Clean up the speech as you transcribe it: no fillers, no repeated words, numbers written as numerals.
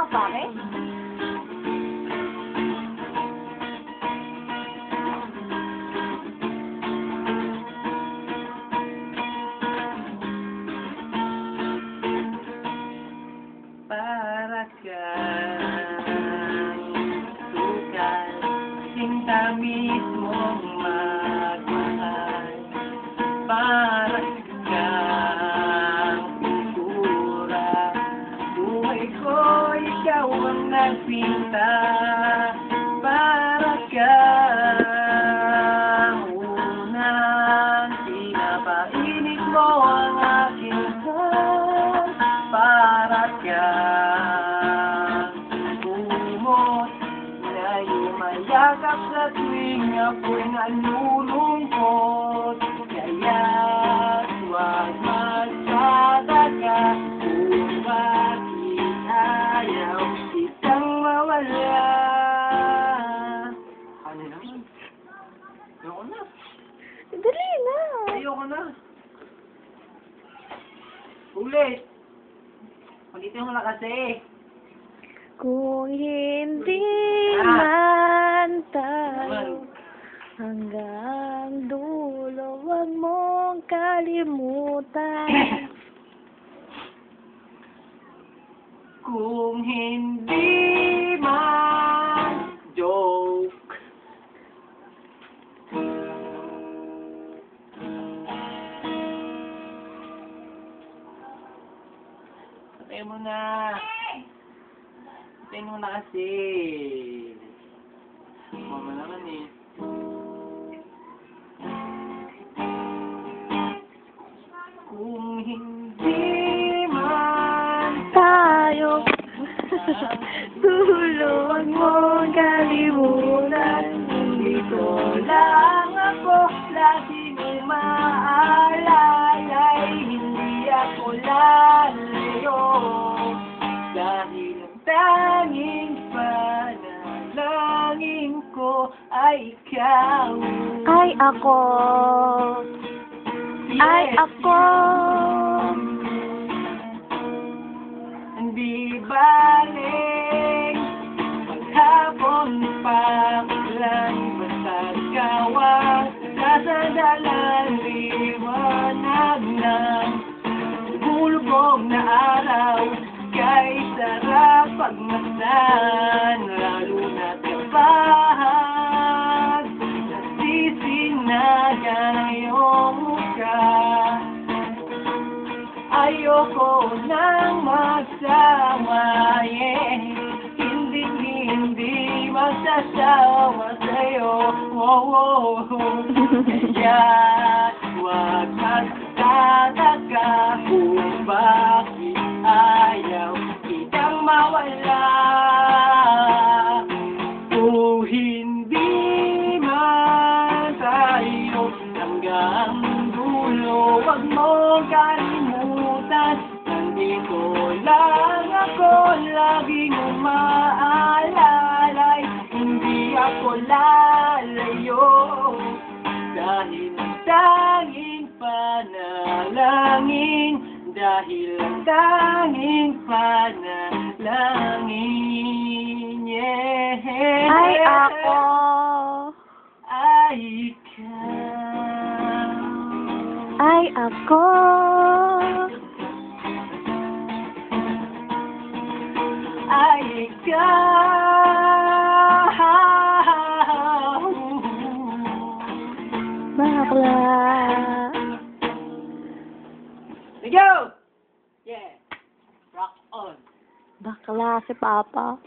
ka sa akin? Para kang sukal, sinta mismong magmahal. Para kang pintura, buhay ko ikaw ang nagpinta. Para kang unang pinapainit mo ang aking heart. Para kang umot na yumayakap sa tuwing ako'y nalulungkot. Kaya't huwag magtataka kung bakit ayaw kitang mawala. Ano naman? Ayoko na. Dali na. Ayoko na. Ulit. Ulitin mo na kasi. Kung hindi man tayo hanggang dulo, huwag mong kalimutan. Kung hindi man joke. Patay mo na. Patay mo na kasi. Mama naman eh. Kung hindi man Tayo dulo, huwag mong kalimutan. dito lang ako laging umaalalay, hindi ako lalayo. Dahil ang tanging panalangin ko ay ikaw. Ay ako. Ay ako. Hindi baling maghapon pa lang, basta ikaw ang nasandalan, liwanag ng bulubog na araw. Kay sarap pagmasdan, lalo na kapag nasisinaga ng iyong mukha. Ayoko nang magsawa, yeah. Hindi magsasawa sa'yo, oh, oh, oh. Kaya huwag magtataka kung bakit ayaw kitang mawala. Kung hindi man tayo hanggang dulo, huwag mong kalimutan. Nandito lang ako laging umaalalay, hindi ako lalayo. Dahil ang tanging panalangin, dahil ang tanging panalangin, yeah. Ay ako. Ay ikaw. Ay ako. Ay ikaw. Bakla. Let's go! Yeah. Rock on. Bakla si Papa.